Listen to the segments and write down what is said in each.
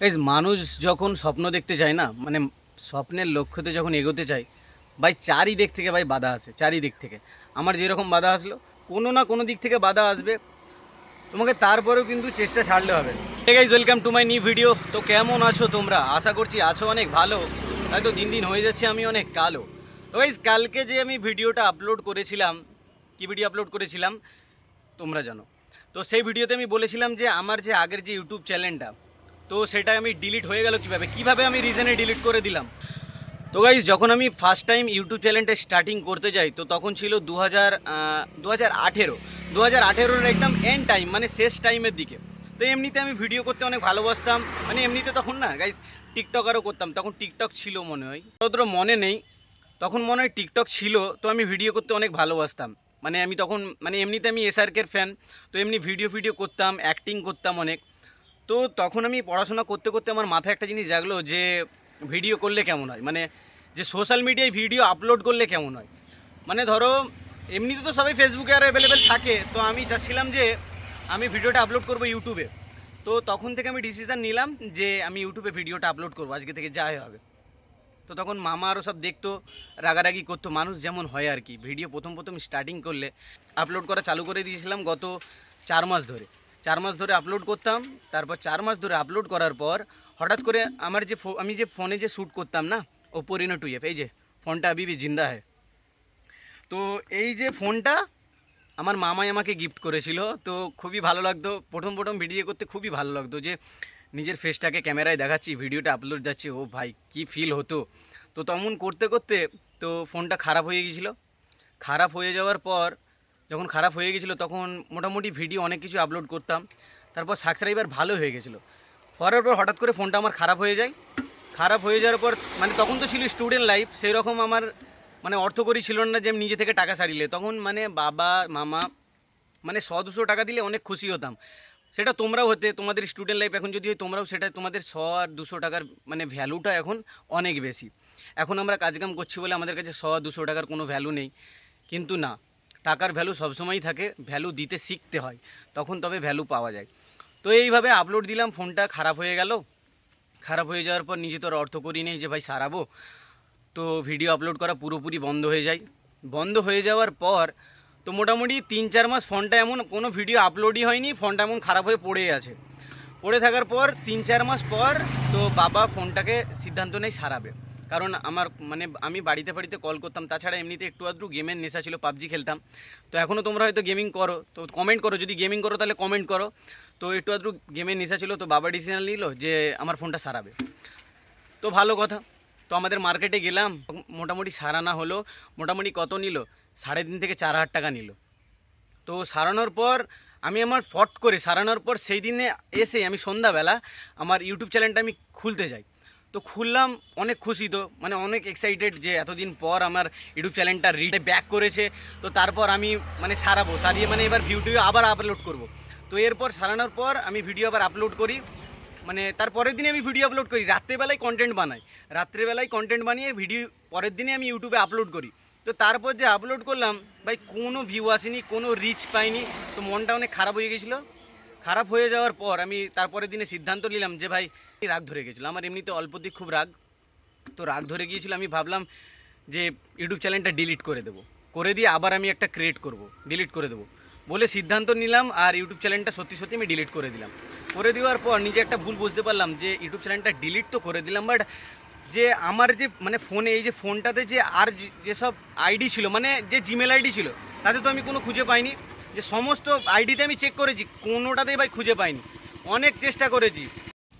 Guys মানুষ যখন স্বপ্ন দেখতে চায় না, মানে স্বপ্নের লক্ষ্যতে যখন এগোতে চায়, ভাই চারিদিক থেকে ভাই বাধা আসে। চারিদিক থেকে আমার যেরকম বাধা আসলো, কোনো না কোনো দিক থেকে বাধা আসবে তোমাকে, তারপরেও কিন্তু চেষ্টা ছাড়লে হবে। Hey guys, welcome to my new video. তো কেমন আছো তোমরা? আশা করছি আছো অনেক ভালো। হয়তো দিন দিন হয়ে যাচ্ছে আমি অনেক কালো। তো গাইস, কালকে যে আমি ভিডিওটা আপলোড করেছিলাম, কি ভিডিও আপলোড করেছিলাম তোমরা জানো। তো সেই ভিডিওতে আমি বলেছিলাম যে আমার যে আগের যে ইউটিউব চ্যানেলটা, তো সেটা আমি ডিলিট হয়ে গেল কিভাবে আমি রিজনে ডিলিট করে দিলাম। তো গাইজ, যখন আমি ফার্স্ট টাইম ইউটিউব চ্যানেলটা স্টার্টিং করতে যাই, তো তখন ছিল 2018 একদম এন্ড টাইম, মানে শেষ টাইমের দিকে। তো এমনিতে আমি ভিডিও করতে অনেক ভালোবাসতাম, মানে এমনিতে তখন না গাইজ টিকটকারও করতাম, তখন টিকটক ছিল মনে হয়, অতটা মনে নেই, তখন মনে হয় টিকটক ছিল। তো আমি ভিডিও করতে অনেক ভালোবাসতাম, মানে আমি তখন মানে এমনিতে আমি এসআরকের ফ্যান, তো এমনি ভিডিও করতাম, অ্যাক্টিং করতাম অনেক। তো তখন আমি পড়াশোনা করতে করতে আমার মাথায় একটা জিনিস জাগলো যে ভিডিও করলে কেমন হয়, মানে যে সোশ্যাল মিডিয়ায় ভিডিও আপলোড করলে কেমন হয়। মানে ধরো এমনিতে তো সবাই ফেসবুকে আর অ্যাভেলেবেল থাকে, তো আমি চাচ্ছিলাম যে আমি ভিডিওটা আপলোড করবো ইউটিউবে। তো তখন থেকে আমি ডিসিশান নিলাম যে আমি ইউটিউবে ভিডিওটা আপলোড করবো, আজকে থেকে যাই হবে। তো তখন মামা আরও সব দেখতো, রাগারাগি করতো, মানুষ যেমন হয় আর কি। ভিডিও প্রথম প্রথম স্টার্টিং করলে আপলোড করা চালু করে দিয়েছিলাম গত 4 মাস ধরে। 4 মাস ধরে আপলোড করতাম। তারপর 4 মাস ধরে আপলোড করার পর হঠাৎ করে আমার যে আমি যে ফোনে যে শ্যুট করতাম না, ওপো রেনো 2F, এই যে ফোনটা আবিবি জিন্দা হয়। তো এই যে ফোনটা আমার মামাই আমাকে গিফট করেছিল। তো খুবই ভালো লাগতো, প্রথম প্রথম ভিডিও করতে খুবই ভালো লাগতো যে নিজের ফেসটাকে ক্যামেরায় দেখাচ্ছি, ভিডিওটা আপলোড যাচ্ছে, ও ভাই কি ফিল হতো। তো তেমন করতে করতে তো ফোনটা খারাপ হয়ে গিয়েছিলো। খারাপ হয়ে যাওয়ার পর, যখন খারাপ হয়ে গেছিলো তখন মোটামুটি ভিডিও অনেক কিছু আপলোড করতাম। তারপর সাবস্ক্রাইবার ভালো হয়ে গেছিলো। হওয়ার পর হঠাৎ করে ফোনটা আমার খারাপ হয়ে যায়। খারাপ হয়ে যাওয়ার পর মানে তখন তো ছিল স্টুডেন্ট লাইফ, সেই রকম আমার মানে অর্থকরী ছিল না যে আমি নিজে থেকে টাকা সারিলে। তখন মানে বাবা মামা মানে 100-200 টাকা দিলে অনেক খুশি হতাম। সেটা তোমরাও হতে, তোমাদের স্টুডেন্ট লাইফ এখন যদি হয় তোমরাও, সেটা তোমাদের 100 আর 200 টাকার মানে ভ্যালুটা এখন অনেক বেশি। এখন আমরা কাজকাম করছি বলে আমাদের কাছে 100-200 টাকার কোনো ভ্যালু নেই, কিন্তু না, টাকার ভ্যালু সবসময়ই থাকে, ভ্যালু দিতে শিখতে হয়, তখন তবে ভ্যালু পাওয়া যায়। তো এইভাবে আপলোড দিলাম, ফোনটা খারাপ হয়ে গেল। খারাপ হয়ে যাওয়ার পর নিজে তো আর অর্থ করি নেই যে ভাই সারাবো, তো ভিডিও আপলোড করা পুরোপুরি বন্ধ হয়ে যায়। বন্ধ হয়ে যাওয়ার পর তো মোটামুটি 3-4 মাস ফোনটা এমন কোনো ভিডিও আপলোডই হয়নি, ফোনটা এমন খারাপ হয়ে পড়ে আছে। পড়ে থাকার পর 3-4 মাস পর তো বাবা ফোনটাকে সিদ্ধান্ত নেয় সারাবে। কারণ আমার মানে আমি বাড়িতে বাড়িতে কল করতাম, তাছাড়া এমনিতে একটু আধটু গেমের নেশা ছিল, পাবজি খেলতাম। তো এখনও তোমরা হয়তো গেমিং করো, তো কমেন্ট করো, যদি গেমিং করো তাহলে কমেন্ট করো। তো একটু আধটু গেমের নেশা ছিল, তো বাবা ডিসিশন নিল যে আমার ফোনটা সারাবে। তো ভালো কথা। তো আমাদের মার্কেটে গেলাম, মোটামুটি সারানা হলো। মোটামুটি কত নিল? 3.5 থেকে 4 হাজার টাকা নিল। তো সারানোর পর আমি আমার ফট করে সারানোর পর সেই দিনে এসে আমি সন্ধ্যাবেলা আমার ইউটিউব চ্যানেলটা আমি খুলতে যাই। তো খুললাম, অনেক খুশি, তো মানে অনেক এক্সাইটেড যে এতদিন পর আমার ইউটিউব চ্যানেলটা ব্যাক করেছে। তো তারপর আমি মানে সারিয়ে মানে এবার ভিডিও আবার আপলোড করব। তো এরপর সারানোর পর আমি ভিডিও আবার আপলোড করি, মানে তার পরের দিনে আমি ভিডিও আপলোড করি, রাত্রেবেলায় কন্টেন্ট বানাই, রাত্রেবেলায় কন্টেন্ট বানিয়ে ভিডিও পরের দিনে আমি ইউটিউবে আপলোড করি। তো তারপর যে আপলোড করলাম ভাই, কোনো ভিউ আসেনি, কোনো রিচ পাইনি। তো মনটা অনেক খারাপ হয়ে গেছিলো। খারাপ হয়ে যাওয়ার পর আমি তারপরের দিনে সিদ্ধান্ত নিলাম যে ভাই, রাগ ধরে গেছিলো আমার, এমনিতে অল্পতেই খুব রাগ। তো রাগ ধরে গিয়েছিল, আমি ভাবলাম যে ইউটিউব চ্যানেলটা ডিলিট করে দেবো, করে দিয়ে আবার আমি একটা ক্রিয়েট করব, ডিলিট করে দেবো বলে সিদ্ধান্ত নিলাম। আর ইউটিউব চ্যানেলটা সত্যি সত্যি আমি ডিলিট করে দিলাম। করে দেওয়ার পর নিজে একটা ভুল বুঝতে পারলাম যে ইউটিউব চ্যানেলটা ডিলিট তো করে দিলাম, বাট যে আমার যে মানে ফোনে এই যে ফোনটাতে যে আর যেসব আইডি ছিল, মানে যে জিমেল আইডি ছিল, তাতে তো আমি কোনো খুঁজে পাইনি। যে সমস্ত আইডিতে আমি চেক করেছি, কোনোটাতেই ভাই খুঁজে পাইনি, অনেক চেষ্টা করেছি।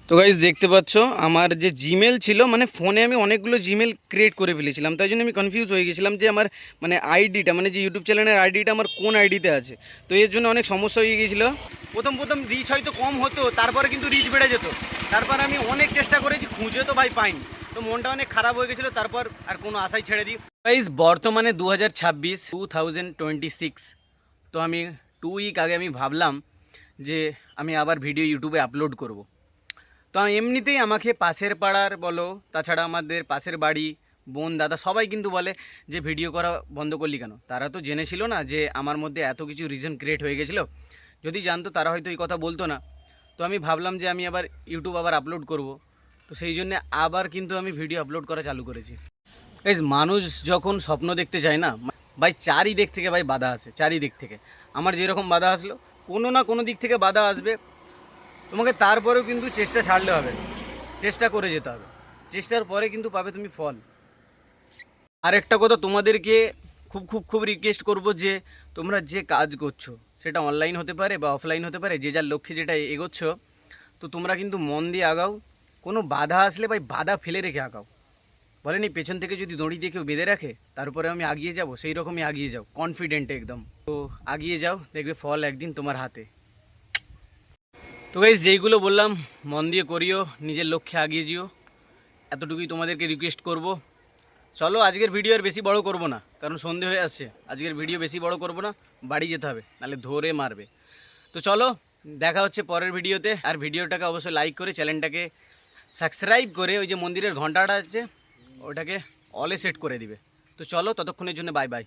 তো গাইজ দেখতে পাচ্ছ আমার যে জিমেল ছিল, মানে ফোনে আমি অনেকগুলো জিমেল ক্রিয়েট করে ফেলেছিলাম, তাই জন্য আমি কনফিউজ হয়ে গেছিলাম যে আমার মানে আইডিটা, মানে যে ইউটিউব চ্যানেলের আইডিটা আমার কোন আইডিতে আছে। তো এর জন্য অনেক সমস্যা হয়ে গিয়েছিলো। প্রথম প্রথম রিচ হয়তো কম হতো, তারপরে কিন্তু রিচ বেড়ে যেত। তারপর আমি অনেক চেষ্টা করেছি, খুঁজে তো ভাই পাইনি। তো মনটা অনেক খারাপ হয়ে গেছিলো, তারপর আর কোনো আশাই ছেড়ে দিই। গাইজ বর্তমানে 2026 তো আমি 2 উইক আগে আমি ভাবলাম যে আমি আবার ভিডিও ইউটিউবে আপলোড করব। তো এমনিতেই আমাকে পাশের পাড়ার বলো, তাছাড়া আমাদের পাশের বাড়ি বোন দাদা সবাই কিন্তু বলে যে ভিডিও করা বন্ধ করলি কেন। তারা তো জেনেছিল না যে আমার মধ্যে এত কিছু রিজন ক্রিয়েট হয়ে গেছিলো, যদি জানতো তারা হয়তো এই কথা বলতো না। তো আমি ভাবলাম যে আমি আবার ইউটিউব আবার আপলোড করব, তো সেই জন্য আবার কিন্তু আমি ভিডিও আপলোড করা চালু করেছি। গাইজ মানুষ যখন স্বপ্ন দেখতে চায় না ভাই, চারিদিক থেকে ভাই বাধা আসে, চারিদিক থেকে। আমার যেরকম বাধা আসলো, কোনো না কোনো দিক থেকে বাধা আসবে, তোমাকে তারপরেও কিন্তু চেষ্টা ছাড়লে হবে না, চেষ্টা করে যেতে হবে, চেষ্টার পরে কিন্তু পাবে তুমি ফল। আরেকটা কথা তোমাদেরকে খুব খুব খুব রিকোয়েস্ট করব যে তোমরা যে কাজ করছো সেটা অনলাইন হতে পারে বা অফলাইন হতে পারে, যে যার লক্ষ্যে যেটা এগোচ্ছ, তো তোমরা কিন্তু মন দিয়ে আগাও। কোনো বাধা আসলে ভাই বাধা ফেলে রেখে আগাও। বলেনি পেছন থেকে যদি দড়ি দিয়ে কেউ বেঁধে রাখে তারপরে আমি আগিয়ে যাব, সেই রকমই আগিয়ে যাও কনফিডেন্টে একদম। তো আগিয়ে যাও, দেখবে ফল একদিন তোমার হাতে। তো গাইজ যেইগুলো বললাম মন দিয়ে করিও, নিজের লক্ষ্যে আগিয়ে যেও, এতটুকুই তোমাদেরকে রিকোয়েস্ট করব। চলো আজকের ভিডিও আর বেশি বড় করব না, কারণ সন্ধে হয়ে আসছে। আজকের ভিডিও বেশি বড় করব না, বাড়ি যেতে হবে, নাহলে ধরে মারবে। তো চলো দেখা হচ্ছে পরের ভিডিওতে। আর ভিডিওটাকে অবশ্যই লাইক করে চ্যানেলটাকে সাবস্ক্রাইব করে ওই যে মন্দিরের ঘন্টাটা আছে ওটাকে অলে সেট করে দিবে। তো চলো ততক্ষণের জন্য বাই বাই।